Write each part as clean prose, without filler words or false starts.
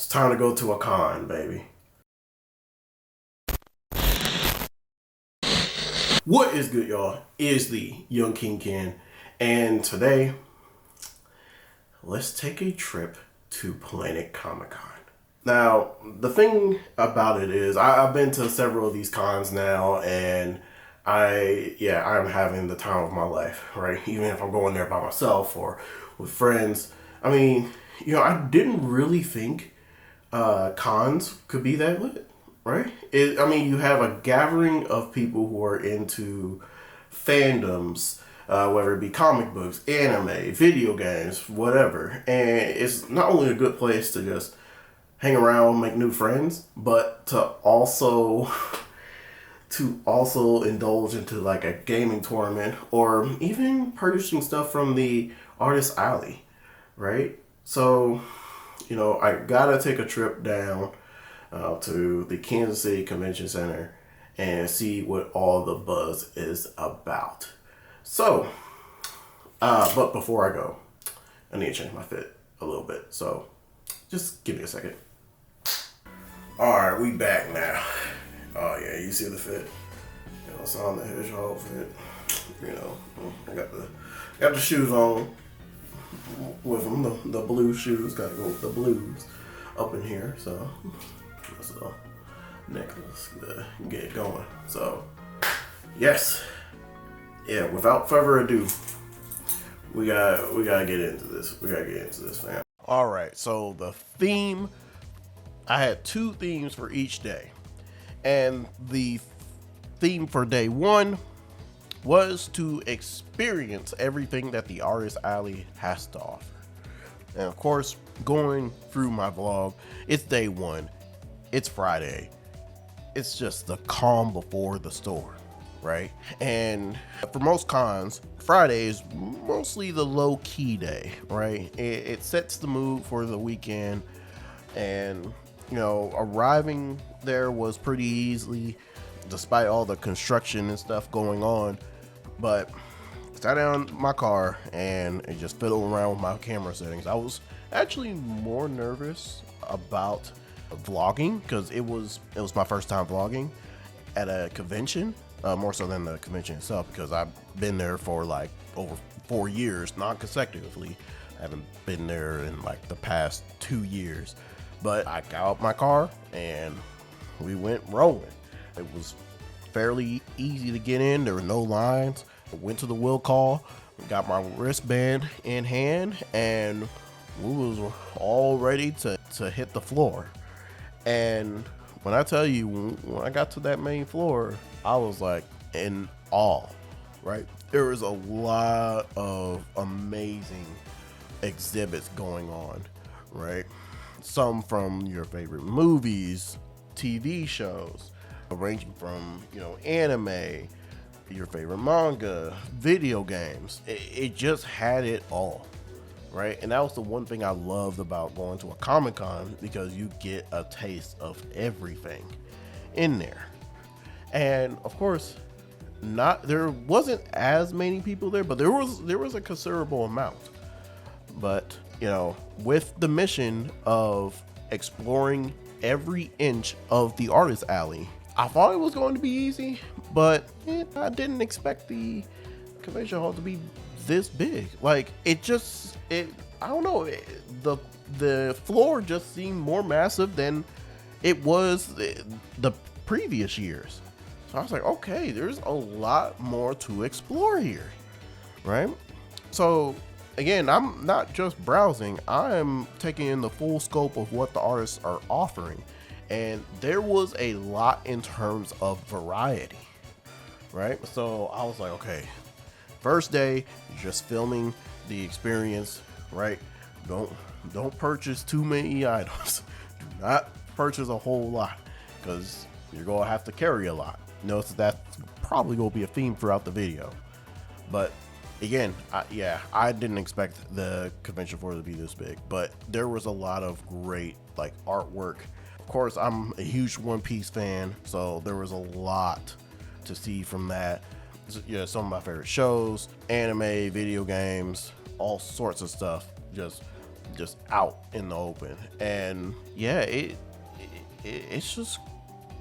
It's time to go to a con, baby. What is good, y'all? Is the Young King Ken, and today, let's take a trip to Planet Comicon. Now, the thing about it is, I've been to several of these cons now, and I'm having the time of my life, right? Even if I'm going there by myself or with friends. I mean, I didn't really think cons could be that lit, right? You have a gathering of people who are into fandoms, whether it be comic books, anime, video games, whatever. And it's not only a good place to just hang around, make new friends, but to also indulge into like a gaming tournament or even purchasing stuff from the artist alley, right? So, I gotta take a trip down to the Kansas City Convention Center and see what all the buzz is about. So, but before I go, I need to change my fit a little bit. So, just give me a second. All right, we back now. Oh yeah, you see the fit? It's on the hedgehog fit. I got the shoes on with them, the blue shoes. Gotta go with the blues up in here. So that's a necklace to get it going. So yes, yeah. Without further ado, we gotta get into this. We gotta get into this, fam. All right. So the theme, I had two themes for each day. And the theme for day one was to experience everything that the Artist Alley has to offer. And of course, going through my vlog, it's day one, it's Friday. It's just the calm before the storm, right? And for most cons, Friday is mostly the low-key day, right? It sets the mood for the weekend, and arriving there was pretty easily, despite all the construction and stuff going on. But sat down in my car and just fiddled around with my camera settings. I was actually more nervous about vlogging because it was my first time vlogging at a convention, more so than the convention itself, because I've been there for like over 4 years non-consecutively. I haven't been there in like the past 2 years. But I got out my car and we went rolling. It was fairly easy to get in. There were no lines. I went to the will call, got my wristband in hand, and we was all ready to hit the floor. And when I tell you, when I got to that main floor, I was like in awe, right? There was a lot of amazing exhibits going on, right? Some from your favorite movies, TV shows, ranging from, anime, your favorite manga, video games. It just had it all, right? And that was the one thing I loved about going to a Comicon, because you get a taste of everything in there. And of course, there wasn't as many people there, but there was a considerable amount. But with the mission of exploring every inch of the Artist Alley, I thought it was going to be easy, but I didn't expect the convention hall to be this big. Like, I don't know, the floor just seemed more massive than it was the previous years. So I was like, okay, there's a lot more to explore here, right? So again, I'm not just browsing, I'm taking in the full scope of what the artists are offering. And there was a lot in terms of variety, right? So I was like, okay, first day, just filming the experience, right? Don't purchase too many items. Do not purchase a whole lot, because you're gonna have to carry a lot. Notice that's probably gonna be a theme throughout the video. But again, I didn't expect the convention floor to be this big, but there was a lot of great artwork. Of course, I'm a huge One Piece fan, so there was a lot to see from that. Some of my favorite shows, anime, video games, all sorts of stuff just just out in the open. And yeah, it's just,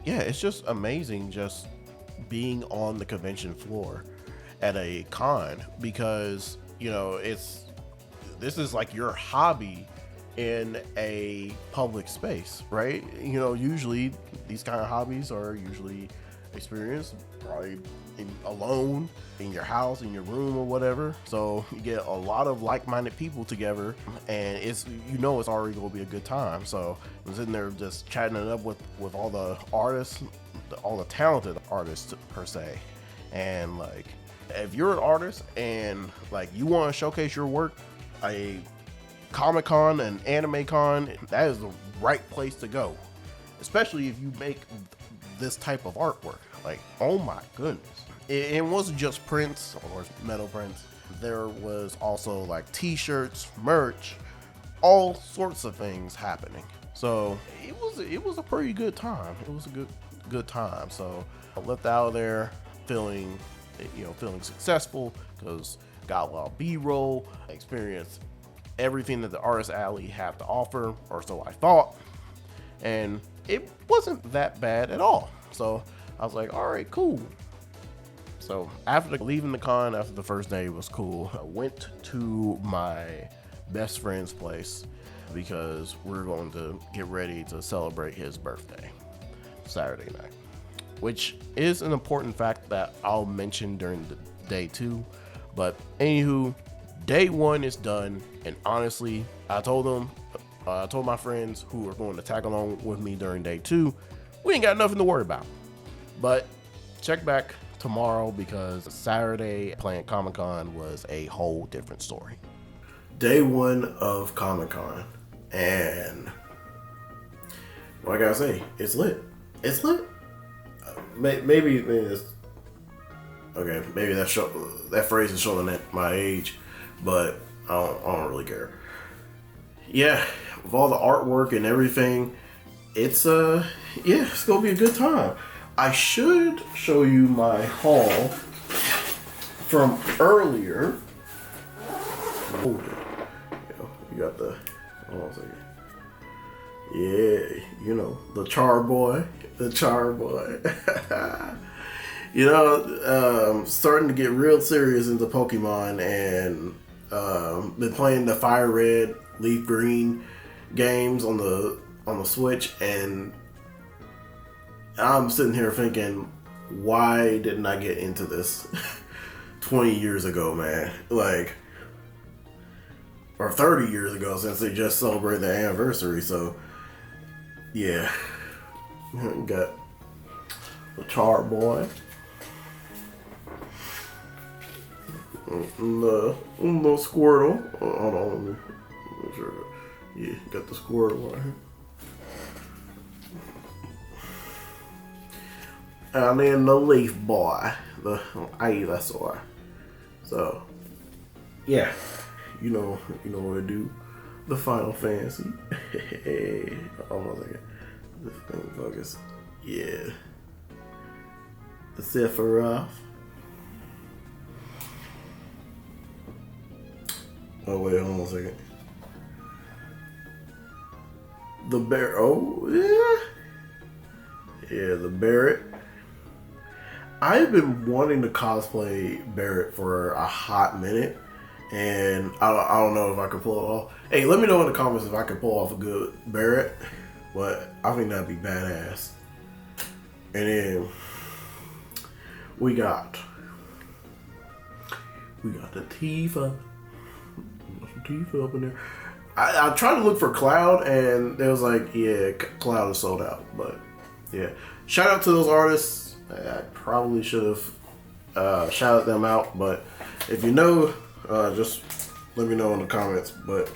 yeah, it's just amazing just being on the convention floor at a con, because you know this is like your hobby in a public space, right? You know, usually these kind of hobbies are usually experienced probably alone in your house, in your room or whatever. So you get a lot of like-minded people together, and it's, you know, it's already gonna be a good time. So I'm sitting there just chatting it up with all the artists, all the talented artists per se. And like, if you're an artist and like you want to showcase your work, a Comicon and Anime Con, that is the right place to go, especially if you make this type of artwork. Like, oh my goodness, it wasn't just prints or metal prints. There was also like t-shirts, merch, all sorts of things happening. So it was a pretty good time. It was a good time. So I left out of there feeling successful, because got a lot of B-roll, experienced everything that the Artist Alley have to offer, or so I thought, and it wasn't that bad at all. So I was like, all right, cool. So after leaving the con, after the first day was cool, I went to my best friend's place because we're going to get ready to celebrate his birthday Saturday night, which is an important fact that I'll mention during the day 2. But anywho, day 1 is done, and honestly, I told my friends who are going to tag along with me during day 2, we ain't got nothing to worry about. But check back tomorrow, because Saturday playing Comic-Con was a whole different story. Day 1 of Comic-Con, and what I gotta say, it's lit. It's lit. Maybe it's okay. Maybe that phrase is showing at my age, but I don't really care. Yeah, with all the artwork and everything, it's gonna be a good time. I should show you my haul from earlier. Hold it. You got the, hold on a second. Yeah, you know, the char boy. You know, starting to get real serious into Pokemon, and been playing the Fire Red, Leaf Green games on the Switch, and I'm sitting here thinking, why didn't I get into this 20 years ago, man? Like, or 30 years ago, since they just celebrated the anniversary. So yeah, got the Char Boy, and the Squirtle. Hold on, let me make sure. Yeah, got the Squirtle right here. And then the Leaf Boy, the Ivysaur. So yeah, you know what I do. The Final Fantasy. Hold on a second. This thing focus. Yeah. The Sephiroth. Oh wait, hold on a second. The Bear. Oh yeah. Yeah, the Barret. I've been wanting to cosplay Barret for a hot minute, and I don't know if I could pull it off. Hey, let me know in the comments if I could pull off a good Barret, but I think that'd be badass. And then we got the Tifa. Some Tifa up in there. I tried to look for Cloud, and they was like, yeah, Cloud is sold out. But yeah, shout out to those artists. I probably should have shouted them out, but if you know, just let me know in the comments. But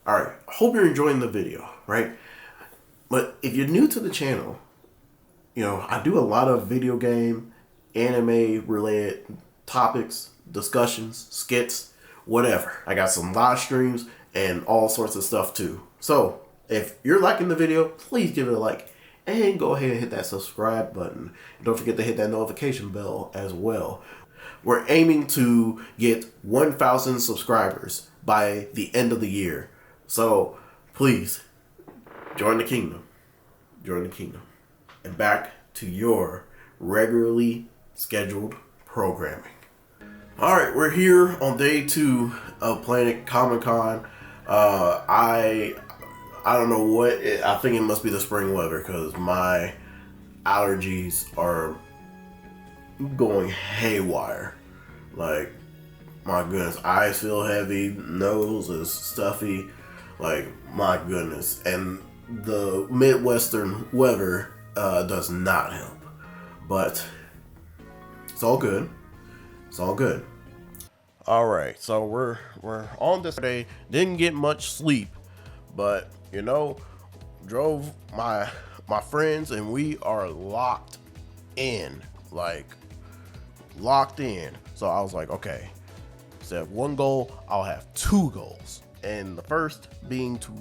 alright, hope you're enjoying the video, right? But if you're new to the channel, you know, I do a lot of video game, anime related topics, discussions, skits, whatever. I got some live streams and all sorts of stuff too. So if you're liking the video, please give it a like. And go ahead and hit that subscribe button. Don't forget to hit that notification bell as well. We're aiming to get 1,000 subscribers by the end of the year. So please join the kingdom. Join the kingdom. And back to your regularly scheduled programming. Alright, we're here on day 2 of playing Comicon. I don't know what I think it must be the spring weather because my allergies are going haywire. Like, my goodness, eyes feel heavy, nose is stuffy. Like, my goodness. And the Midwestern weather does not help. But it's all good. It's all good. All right, so we're on this day. Didn't get much sleep, but you know, drove my friends, and we are locked in. Like, locked in. So I was like, okay, instead of one goal, I'll have 2 goals, and the first being to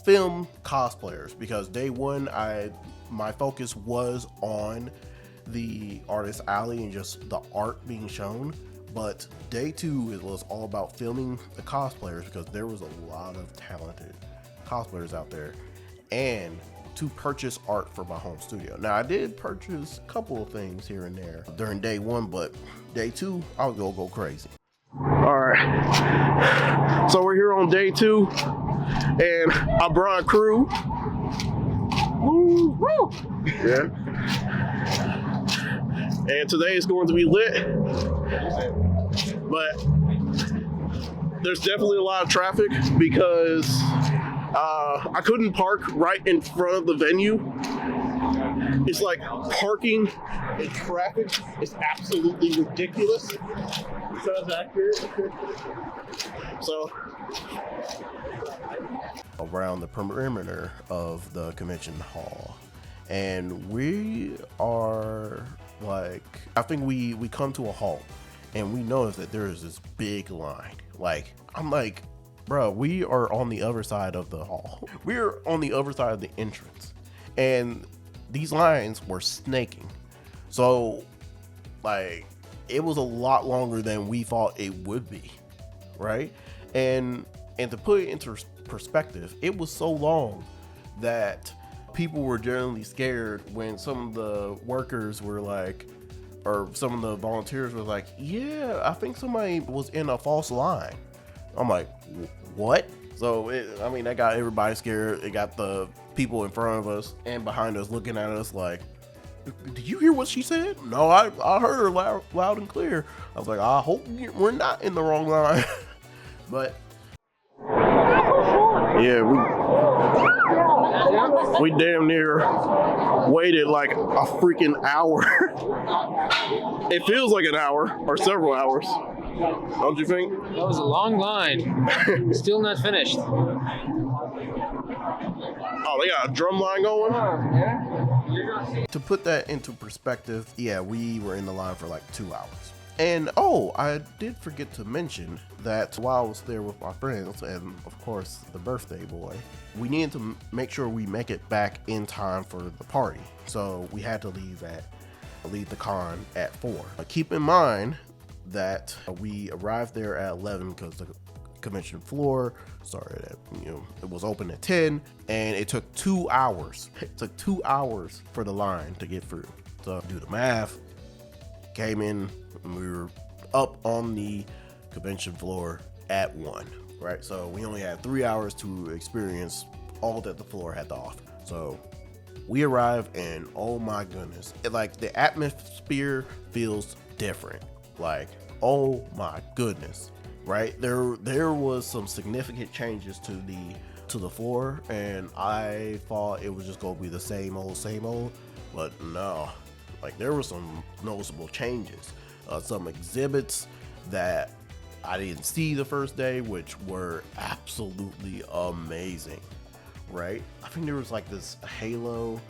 film cosplayers, because day 1 my focus was on the artist alley and just the art being shown. But day 2, it was all about filming the cosplayers because there was a lot of talented cosplayers out there, and to purchase art for my home studio. Now, I did purchase a couple of things here and there during day 1, but day 2, I was gonna go crazy. All right, so we're here on day 2, and I brought a crew. Woo, woo. Yeah. And today is going to be lit, but there's definitely a lot of traffic because I couldn't park right in front of the venue. It's like parking and traffic is absolutely ridiculous. Sounds accurate. So, around the perimeter of the convention hall, and we are like, I think we come to a halt, and we notice that there is this big line. Like, I'm like, bro, we are on the other side of the hall. We're on the other side of the entrance, and these lines were snaking. So, like, it was a lot longer than we thought it would be, right? And to put it into perspective, it was so long that people were generally scared when some of the workers were like, or some of the volunteers were like, yeah, I think somebody was in a false line. I'm like, what? So, that got everybody scared. It got the people in front of us and behind us looking at us like, did you hear what she said? No, I heard her loud and clear. I was like, I hope we're not in the wrong line. But yeah, we damn near waited like a freaking hour. It feels like an hour or several hours. Don't you think? That was a long line. Still not finished. Oh, they got a drum line going? Yeah. To put that into perspective, yeah, we were in the line for like 2 hours. And I did forget to mention that while I was there with my friends and of course the birthday boy, we needed to make sure we make it back in time for the party. So we had to leave the con at 4. Keep in mind that we arrived there at 11 because the convention floor started at, it was open at 10, and it took 2 hours. It took 2 hours for the line to get through. So do the math. Came in, and we were up on the convention floor at 1, right? So we only had 3 hours to experience all that the floor had to offer. So we arrived, and oh my goodness, the atmosphere feels different. Like, oh my goodness, right? There was some significant changes to the floor, and I thought it was just gonna be the same old, but no. Like, there were some noticeable changes. Some exhibits that I didn't see the first day, which were absolutely amazing, right? I think there was like this Halo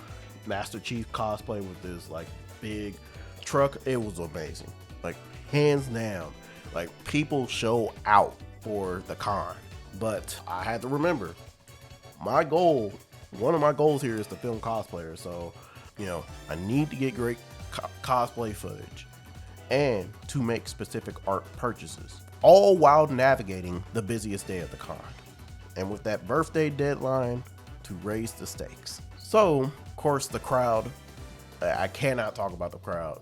Master Chief cosplay with this like big truck. It was amazing. Like, hands down, like, people show out for the con. But I had to remember, one of my goals here is to film cosplayers. So, I need to get great cosplay footage. and to make specific art purchases, all while navigating the busiest day of the con. And with that birthday deadline to raise the stakes. So, of course, the crowd, I cannot talk about the crowd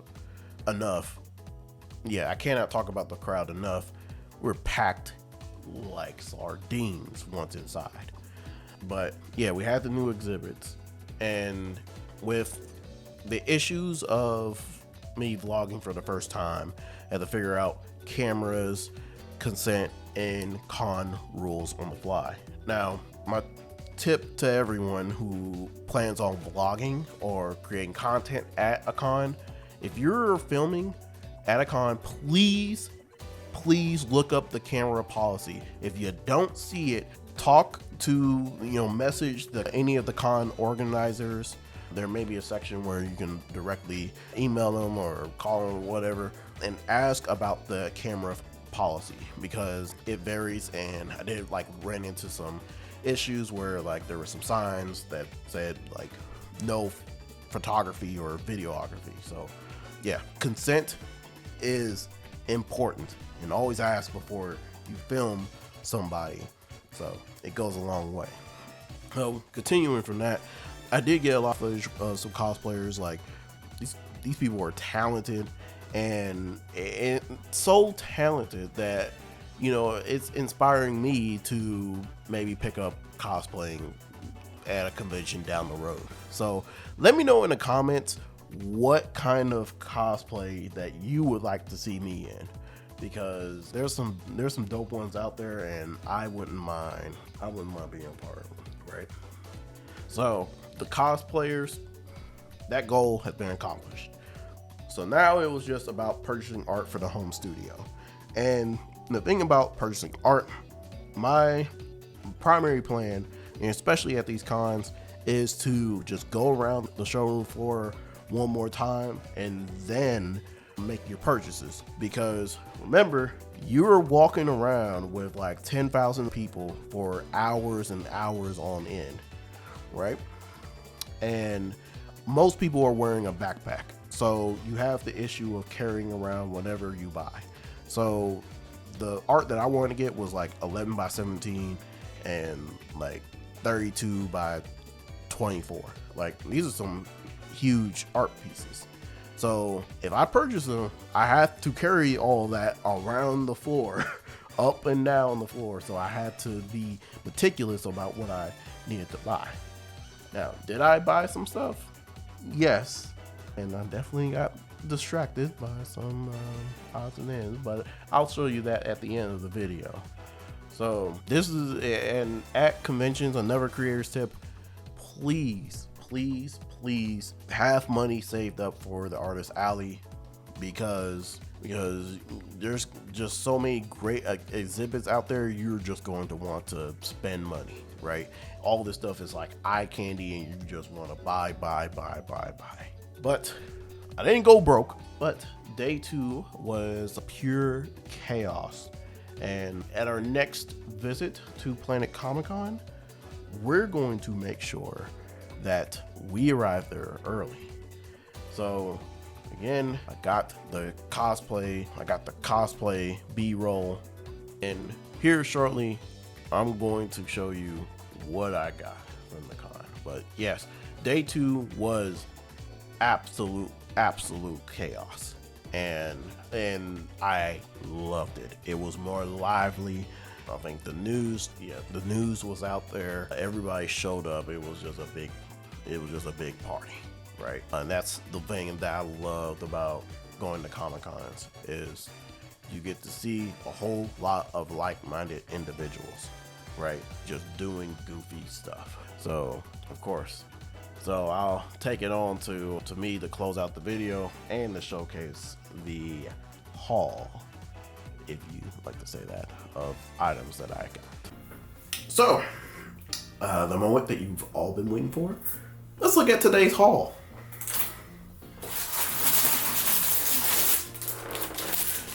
enough. Yeah, I cannot talk about the crowd enough. We're packed like sardines once inside. But yeah, we had the new exhibits, and with the issues of me vlogging for the first time, I had to figure out cameras, consent, and con rules on the fly. Now, my tip to everyone who plans on vlogging or creating content at a con, if you're filming at a con, please look up the camera policy. If you don't see it, talk to, message any of the con organizers. There may be a section where you can directly email them or call them or whatever and ask about the camera policy, because it varies. And I did run into some issues where there were some signs that said no photography or videography. So yeah, consent is important, and always ask before you film somebody. So it goes a long way. So continuing from that, I did get a lot of footage of some cosplayers. These people are talented, and so talented that it's inspiring me to maybe pick up cosplaying at a convention down the road. So let me know in the comments what kind of cosplay that you would like to see me in, because there's some dope ones out there, and I wouldn't mind being a part of them, right? So the cosplayers, that goal has been accomplished. So now it was just about purchasing art for the home studio. And the thing about purchasing art, my primary plan, and especially at these cons, is to just go around the showroom floor one more time and then make your purchases. Because remember, you're walking around with 10,000 people for hours and hours on end, right? And most people are wearing a backpack, so you have the issue of carrying around whatever you buy. So the art that I wanted to get was 11 by 17 and 32 by 24. These are some huge art pieces. So if I purchase them, I have to carry all that around the floor, up and down the floor. So I had to be meticulous about what I needed to buy. Now, did I buy some stuff? Yes. And I definitely got distracted by some odds and ends, but I'll show you that at the end of the video. So this is, and at conventions, another creator's tip, please have money saved up for the artist alley, because there's just so many great exhibits out there. You're just going to want to spend money, right? All this stuff is eye candy, and you just want to buy. But I didn't go broke. But day 2 was pure chaos, and at our next visit to Planet Comicon, we're going to make sure that we arrive there early. So again, I got the cosplay B-roll, and here shortly I'm going to show you what I got from the con. But yes, day 2 was absolute chaos, and I loved it. It was more lively. I think the news was out there. Everybody showed up. It was just a big party, right? And that's the thing that I loved about going to Comic-Cons, is you get to see a whole lot of like-minded individuals, right? Just doing goofy stuff. So, of course, I'll take it on to me to close out the video and to showcase the haul, if you like to say that, of items that I got. So, the moment that you've all been waiting for. Let's look at today's haul.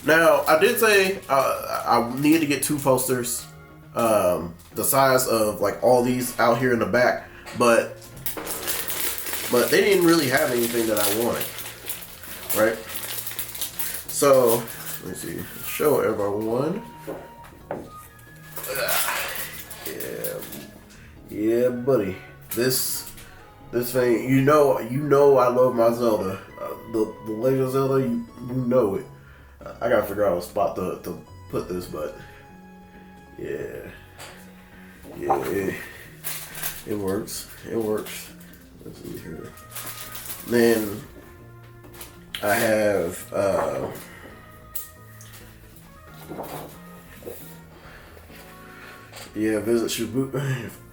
Now, I did say I needed to get 2 posters, the size of all these out here in the back, but they didn't really have anything that I wanted, right? So let's see. Show everyone. Yeah, yeah, buddy. This thing, you know, I love my Zelda. The Legend of Zelda, you know it. I gotta figure out a spot to put this, but yeah, it works. It works. Let's see here. Then I have visit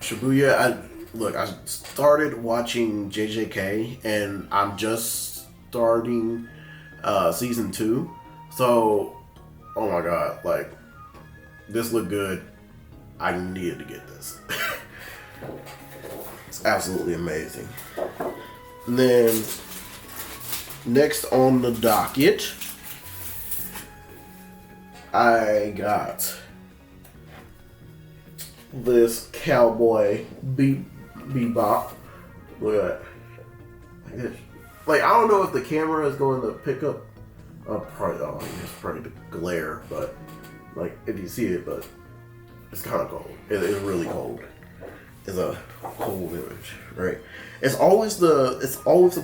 Shibuya. I started watching JJK, and I'm just starting season 2. So, oh my god, like, this looked good. I needed to get this. It's absolutely amazing. And then, next on the docket, I got this Cowboy Bebop. Look at that. Like, I don't know if the camera is going to pick up. It's probably the glare, but like if you see it, but it's kind of cold. It's really cold. It's a cold image, right? It's always the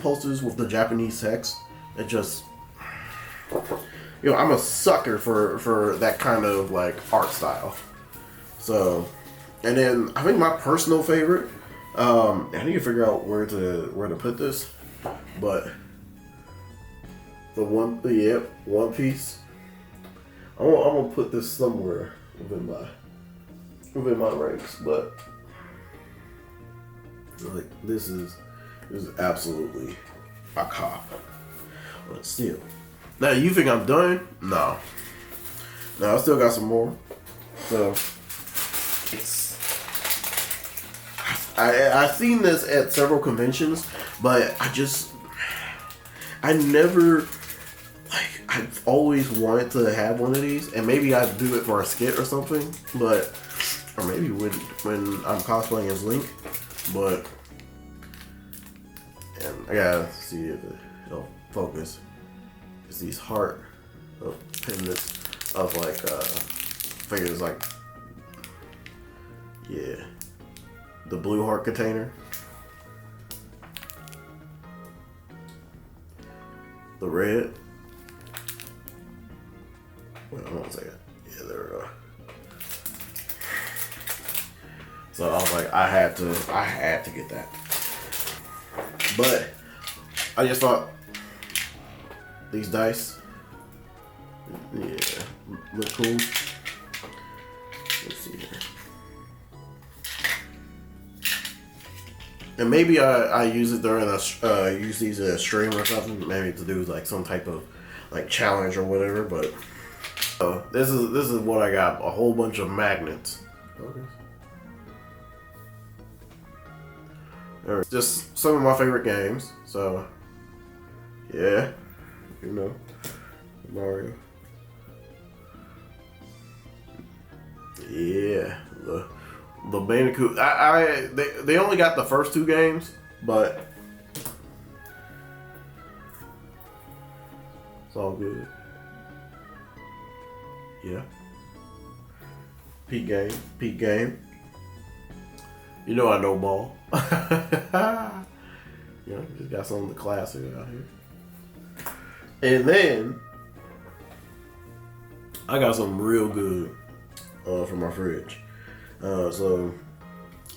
posters with the Japanese text. It just, I'm a sucker for that kind of like art style. So, and then I think my personal favorite. I need to figure out where to put this, but One Piece. I'm gonna put this somewhere within my ranks, but like this is absolutely a cop. But still, now you think I'm done? No, I still got some more. So I've seen this at several conventions, but I never, I've always wanted to have one of these, and maybe I'd do it for a skit or something, or maybe when I'm cosplaying as Link, but, and I gotta see if it'll focus. It's these heart pendants of figures the blue heart container. The red. Wait, hold on a second. Yeah, there we go. So I was like, I had to get that. But I just thought these dice, look cool. Let's see here. And maybe I use it during use these as a stream or something, maybe to do like some type of like challenge or whatever. But this is what I got: a whole bunch of magnets. Okay. Just some of my favorite games. So yeah, Mario. Yeah. The Bandicoot. They only got the first 2 games, but it's all good. Yeah. Peak game. You know I know ball. Just got some of the classic out here. And then I got something real good from my fridge. So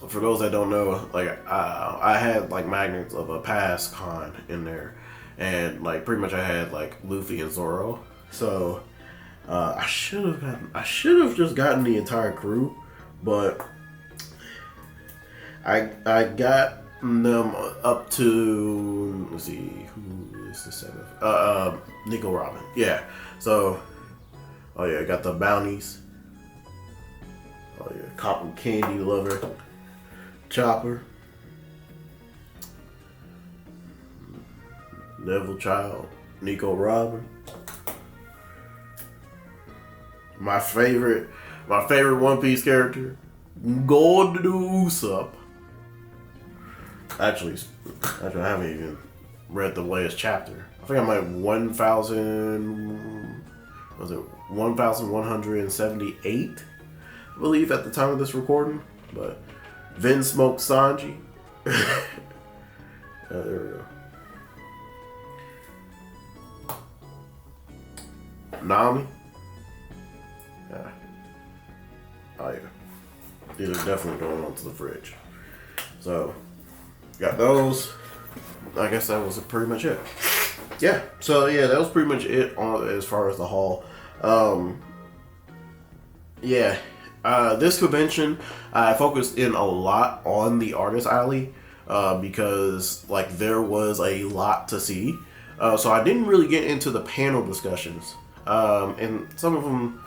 for those that don't know, I had like magnets of a past con in there, and like pretty much I had like Luffy and Zoro. So I should have just gotten the entire crew, but I got them up to, let's see, who is the 7th? Nico Robin. Yeah. So I got the bounties. Oh yeah, Cotton Candy Lover, Chopper, Neville Child, Nico Robin. My favorite One Piece character, Gold Usopp. Actually, I haven't even read the latest chapter. I think I'm at 1,000. was it 1,178, I believe, at the time of this recording. But Vin Smoke Sanji. There we go. Nami. Yeah. Oh yeah. These are definitely going onto the fridge. So, got those. I guess that was pretty much it. Yeah. So yeah, that was pretty much it on as far as the haul. Yeah. This convention, I focused in a lot on the artist alley because like there was a lot to see. So I didn't really get into the panel discussions. And some of them,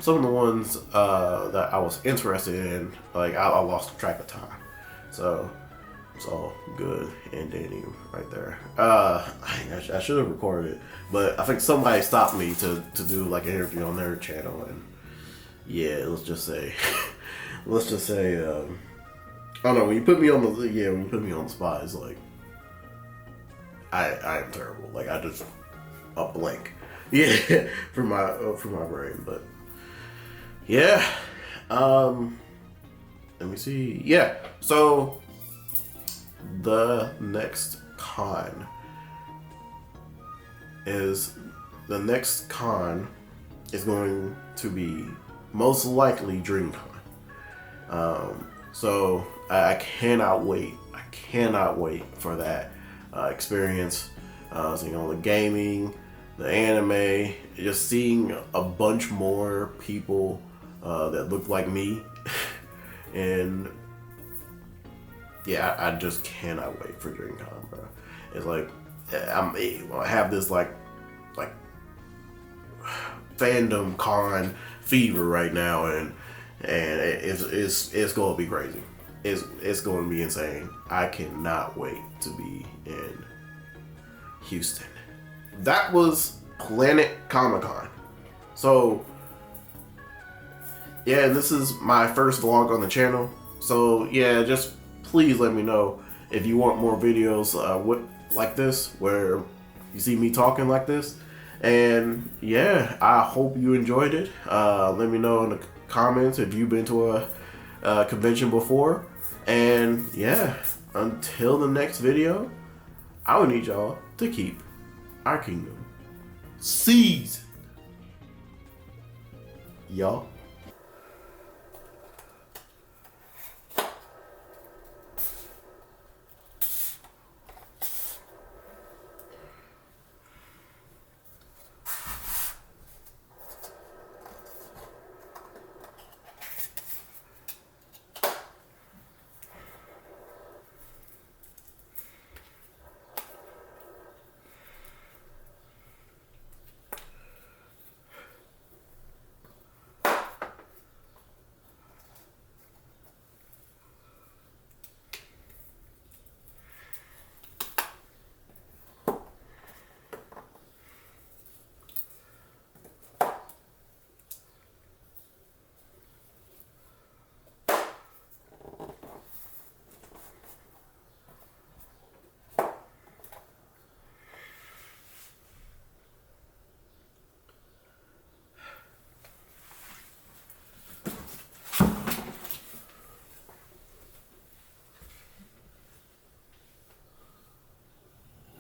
some of the ones that I was interested in, like I lost track of time. So it's all good and dandy right there. I should have recorded it, but I think somebody stopped me to do like an interview on their channel, and yeah, let's just say, I don't know. When you put me on the spot, it's like I am terrible. Like I just a blank. Yeah, for my brain, but yeah. Let me see. Yeah, so the next con is going to be most likely DreamCon. So I cannot wait. I cannot wait for that experience. Seeing all the gaming, the anime, just seeing a bunch more people that look like me, and yeah, I just cannot wait for DreamCon, bro. It's like I have this like fandom con fever right now, and it's going to be crazy. It's going to be insane. I cannot wait to be in Houston. That was Planet Comicon. So yeah, this is my first vlog on the channel. So yeah, just please let me know if you want more videos like this, where you see me talking like this. And yeah, I hope you enjoyed it. Let me know in the comments if you've been to a convention before. And yeah, until the next video, I would need y'all to keep our kingdom seized. Y'all.